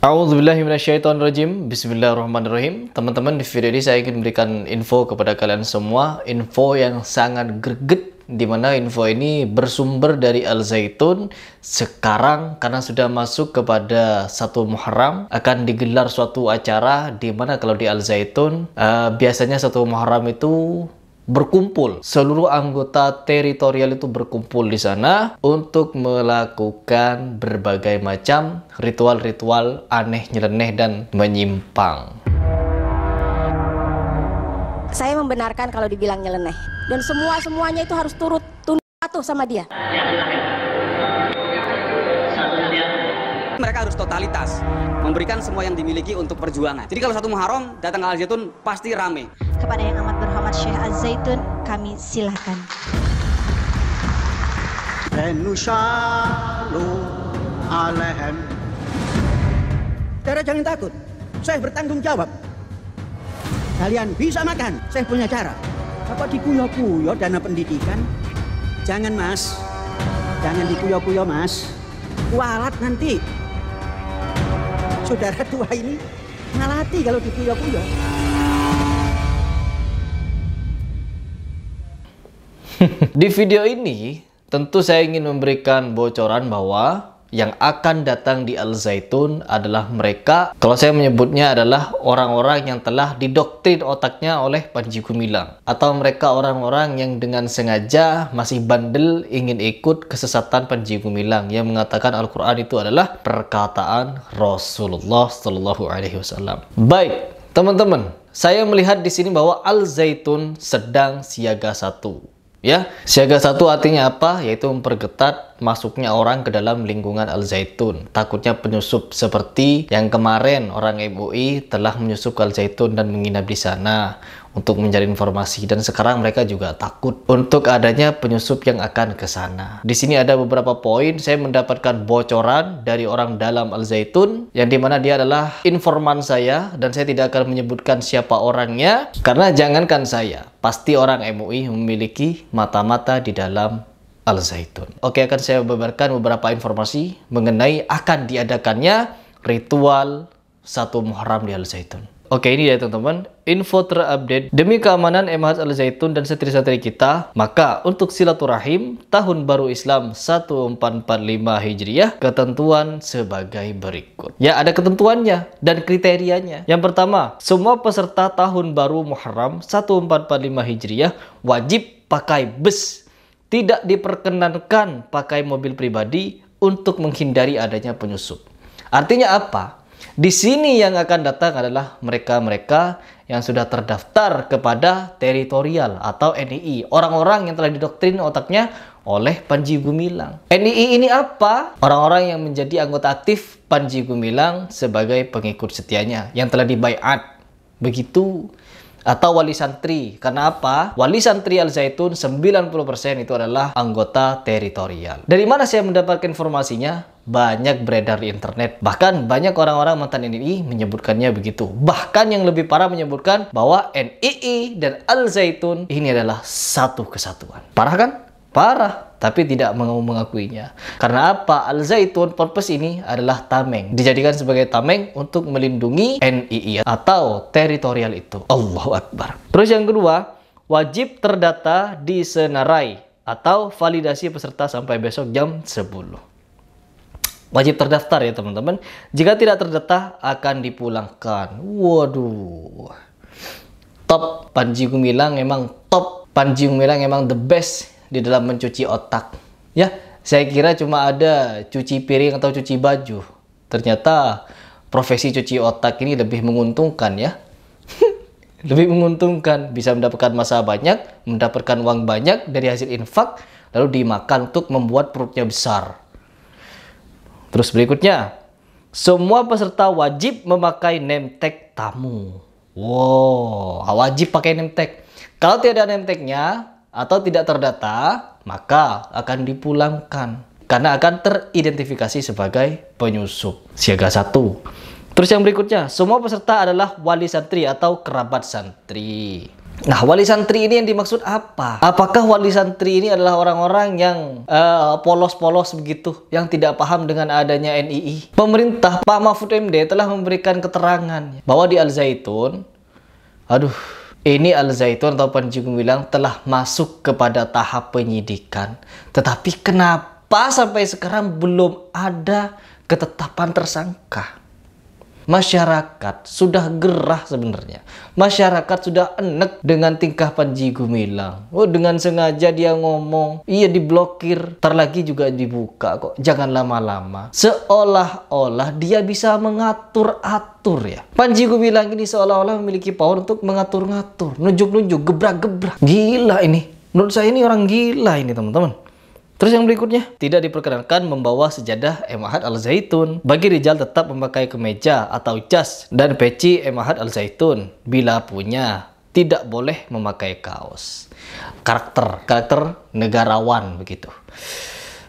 A'udzubillahiminasyaitonirrajim. Bismillahirrahmanirrahim. Teman-teman, di video ini saya ingin memberikan info kepada kalian semua, info yang sangat greget, di mana info ini bersumber dari Al Zaitun. Sekarang karena sudah masuk kepada 1 Muharram, akan digelar suatu acara di mana kalau di Al Zaitun biasanya 1 Muharram itu berkumpul, seluruh anggota teritorial itu berkumpul di sana untuk melakukan berbagai macam ritual-ritual aneh, nyeleneh, dan menyimpang. Saya membenarkan kalau dibilang nyeleneh, dan semuanya itu harus turut tunduk patuh sama dia. Mereka harus totalitas, memberikan semua yang dimiliki untuk perjuangan. Jadi kalau 1 Muharram datang ke Al Zaitun pasti rame. Kepada yang amat berhormat Syekh Al Zaitun, kami silakan. Saudara jangan takut, saya bertanggung jawab. Kalian bisa makan, saya punya cara. Apa dikuyo-kuyo dana pendidikan? Jangan mas, jangan dikuyo-kuyo mas. Kualat nanti. Saudara tua ini ngalati kalau dikuyo-kuyo. Di video ini tentu saya ingin memberikan bocoran bahwa yang akan datang di Al Zaitun adalah mereka, kalau saya menyebutnya adalah orang-orang yang telah didoktrin otaknya oleh Panji Gumilang, atau mereka orang-orang yang dengan sengaja masih bandel ingin ikut kesesatan Panji Gumilang yang mengatakan Al-Quran itu adalah perkataan Rasulullah Shallallahu Alaihi Wasallam. Baik, teman-teman, saya melihat di sini bahwa Al Zaitun sedang siaga 1. Ya, siaga 1 artinya apa? Yaitu memperketat masuknya orang ke dalam lingkungan Al Zaitun. Takutnya penyusup seperti yang kemarin orang MUI telah menyusup ke Al Zaitun dan menginap di sana untuk mencari informasi, dan sekarang mereka juga takut untuk adanya penyusup yang akan ke sana. Di sini ada beberapa poin saya mendapatkan bocoran dari orang dalam Al Zaitun yang dimana dia adalah informan saya, dan saya tidak akan menyebutkan siapa orangnya karena jangankan saya, pasti orang MUI memiliki mata-mata di dalam Al Zaitun. Oke, akan saya beberkan beberapa informasi mengenai akan diadakannya ritual 1 Muharram di Al Zaitun. Oke, ini ya teman-teman, info terupdate demi keamanan MH Al Zaitun dan santri-santri kita. Maka untuk silaturahim tahun baru Islam 1445 Hijriah, ketentuan sebagai berikut. Ya, ada ketentuannya dan kriterianya. Yang pertama, semua peserta tahun baru Muharram 1445 Hijriah wajib pakai bus. Tidak diperkenankan pakai mobil pribadi untuk menghindari adanya penyusup. Artinya apa? Di sini yang akan datang adalah mereka-mereka yang sudah terdaftar kepada teritorial atau NII. Orang-orang yang telah didoktrin otaknya oleh Panji Gumilang. NII ini apa? Orang-orang yang menjadi anggota aktif Panji Gumilang sebagai pengikut setianya yang telah dibaiat. Begitu. Atau wali santri. Karena apa? Wali santri Al Zaitun 90% itu adalah anggota teritorial. Dari mana saya mendapatkan informasinya? Banyak beredar di internet. Bahkan banyak orang-orang mantan NII menyebutkannya begitu. Bahkan yang lebih parah menyebutkan bahwa NII dan Al Zaitun ini adalah satu kesatuan. Parah kan? Parah. Tapi tidak mau mengakuinya. Karena apa? Al Zaitun purpose ini adalah tameng. Dijadikan sebagai tameng untuk melindungi NII atau teritorial itu. Allahu Akbar. Terus yang kedua, wajib terdata di Senarai atau validasi peserta sampai besok jam 10. Wajib terdaftar ya teman-teman. Jika tidak terdata akan dipulangkan. Waduh. Top. Panji Gumilang emang top. Panji Gumilang emang the best di dalam mencuci otak. Ya, saya kira cuma ada cuci piring atau cuci baju. Ternyata profesi cuci otak ini lebih menguntungkan ya. Lebih menguntungkan, bisa mendapatkan masa banyak, mendapatkan uang banyak dari hasil infak, lalu dimakan untuk membuat perutnya besar. Terus berikutnya, semua peserta wajib memakai name tag tamu. Wow, wajib pakai name tag. Kalau tidak ada name tagnya atau tidak terdata, maka akan dipulangkan karena akan teridentifikasi sebagai penyusup. Siaga 1. Terus yang berikutnya, semua peserta adalah wali santri atau kerabat santri. Nah, wali santri ini yang dimaksud apa? Apakah wali santri ini adalah orang-orang yang polos-polos begitu, yang tidak paham dengan adanya NII? Pemerintah Pak Mahfud MD telah memberikan keterangan bahwa di Al Zaitun, ini Al Zaitun atau Panji Gumilang telah masuk kepada tahap penyidikan. Tetapi kenapa sampai sekarang belum ada ketetapan tersangka? Masyarakat sudah gerah sebenarnya. Masyarakat sudah enek dengan tingkah Panji Gumilang. Dengan sengaja dia ngomong, iya diblokir, ntar lagi juga dibuka kok. Jangan lama-lama. Seolah-olah dia bisa mengatur-atur ya. Panji Gumilang ini seolah-olah memiliki power untuk mengatur-ngatur, nunjuk-nunjuk, gebrak-gebrak. Gila ini. Menurut saya ini orang gila ini, teman-teman. Terus yang berikutnya, tidak diperkenankan membawa sejadah Ma'had Al Zaitun. Bagi rijal tetap memakai kemeja atau jas dan peci Ma'had Al Zaitun. Bila punya, tidak boleh memakai kaos. Karakter negarawan begitu.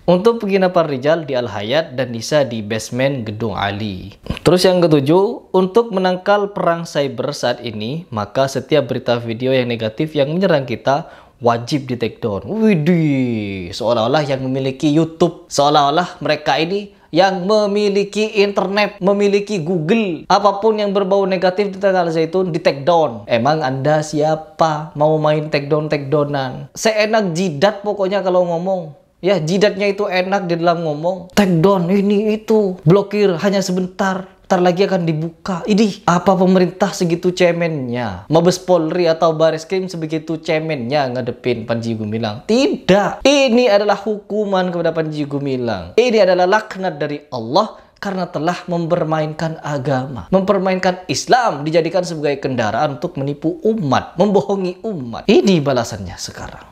Untuk penginapan rijal di Al Hayat dan nisa di basement Gedung Ali. Terus yang ketujuh, untuk menangkal perang cyber saat ini, maka setiap berita video yang negatif yang menyerang kita wajib di take down. Widih, seolah-olah yang memiliki YouTube, seolah-olah mereka ini yang memiliki internet, memiliki Google, apapun yang berbau negatif tentang Al Zaitun di take down. Emang Anda siapa mau main take downan? Seenak jidat pokoknya kalau ngomong. Ya, jidatnya itu enak di dalam ngomong. Take down ini itu, blokir hanya sebentar. Ntar lagi akan dibuka. Ini apa pemerintah segitu cemennya? Mabes Polri atau Bareskrim sebegitu cemennya ngadepin Panji Gumilang? Tidak. Ini adalah hukuman kepada Panji Gumilang. Ini adalah laknat dari Allah karena telah mempermainkan agama, mempermainkan Islam, dijadikan sebagai kendaraan untuk menipu umat, membohongi umat. Ini balasannya sekarang.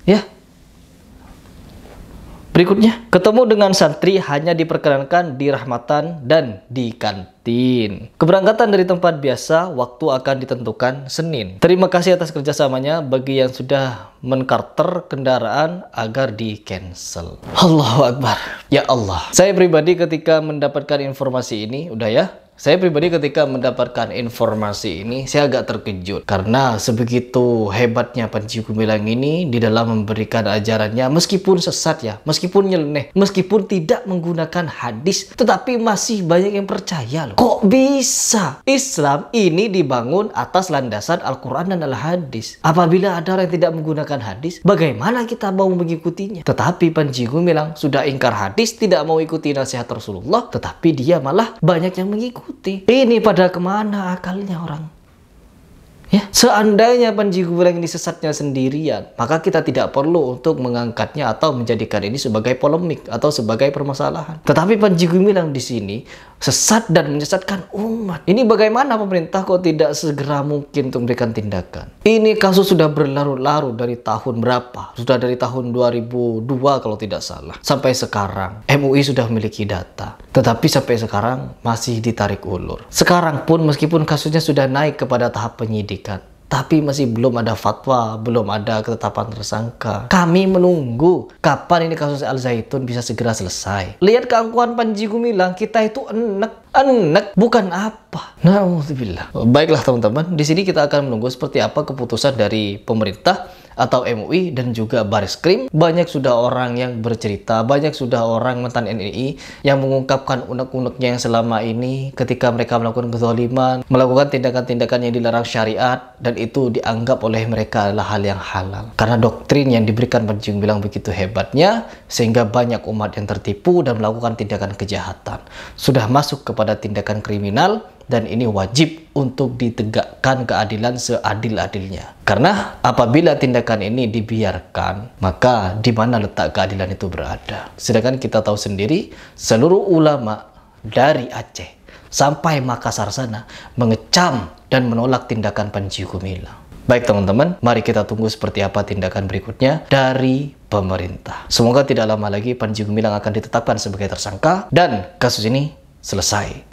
Ya. Berikutnya, ketemu dengan santri hanya diperkenankan di rahmatan dan di kantin. Keberangkatan dari tempat biasa, waktu akan ditentukan Senin. Terima kasih atas kerjasamanya bagi yang sudah menkarter kendaraan agar di cancel. Allahu Akbar. Ya Allah. Saya pribadi ketika mendapatkan informasi ini, saya pribadi ketika mendapatkan informasi ini, saya agak terkejut. Karena sebegitu hebatnya Panji Gumilang ini di dalam memberikan ajarannya, meskipun sesat ya, meskipun nyeleneh, meskipun tidak menggunakan hadis, tetapi masih banyak yang percaya loh. Kok bisa? Islam ini dibangun atas landasan Al-Quran dan Al-Hadis. Apabila ada orang yang tidak menggunakan hadis, bagaimana kita mau mengikutinya? Tetapi Panji Gumilang sudah ingkar hadis, tidak mau ikuti nasihat Rasulullah, tetapi dia malah banyak yang mengikuti. Ini pada kemana akalnya orang? Ya, seandainya Panji Gumilang ini sesatnya sendirian, maka kita tidak perlu untuk mengangkatnya atau menjadikan ini sebagai polemik atau sebagai permasalahan. Tetapi Panji Gumilang di sini sesat dan menyesatkan umat. Ini bagaimana pemerintah kok tidak segera mungkin untuk memberikan tindakan? Ini kasus sudah berlarut-larut dari tahun berapa? Sudah dari tahun 2002 kalau tidak salah. Sampai sekarang MUI sudah memiliki data. Tetapi sampai sekarang masih ditarik ulur. Sekarang pun meskipun kasusnya sudah naik kepada tahap penyidikan, tapi masih belum ada fatwa, belum ada ketetapan tersangka. Kami menunggu kapan ini kasus Al Zaitun bisa segera selesai. Lihat keangkuhan Panji Gumilang, kita itu enek bukan apa. Nauzubillah. Baiklah teman-teman, di sini kita akan menunggu seperti apa keputusan dari pemerintah atau MUI dan juga Bareskrim. Banyak sudah orang yang bercerita, banyak sudah orang mantan NII yang mengungkapkan unek-uneknya yang selama ini ketika mereka melakukan kezaliman, melakukan tindakan-tindakan yang dilarang syariat, dan itu dianggap oleh mereka adalah hal yang halal. Karena doktrin yang diberikan Panji Gumilang begitu hebatnya, sehingga banyak umat yang tertipu dan melakukan tindakan kejahatan. Sudah masuk kepada tindakan kriminal, dan ini wajib untuk ditegakkan keadilan seadil-adilnya. Karena apabila tindakan ini dibiarkan, maka di mana letak keadilan itu berada? Sedangkan kita tahu sendiri, seluruh ulama dari Aceh sampai Makassar sana mengecam dan menolak tindakan Panji Gumilang. Baik teman-teman, mari kita tunggu seperti apa tindakan berikutnya dari pemerintah. Semoga tidak lama lagi Panji Gumilang akan ditetapkan sebagai tersangka dan kasus ini selesai.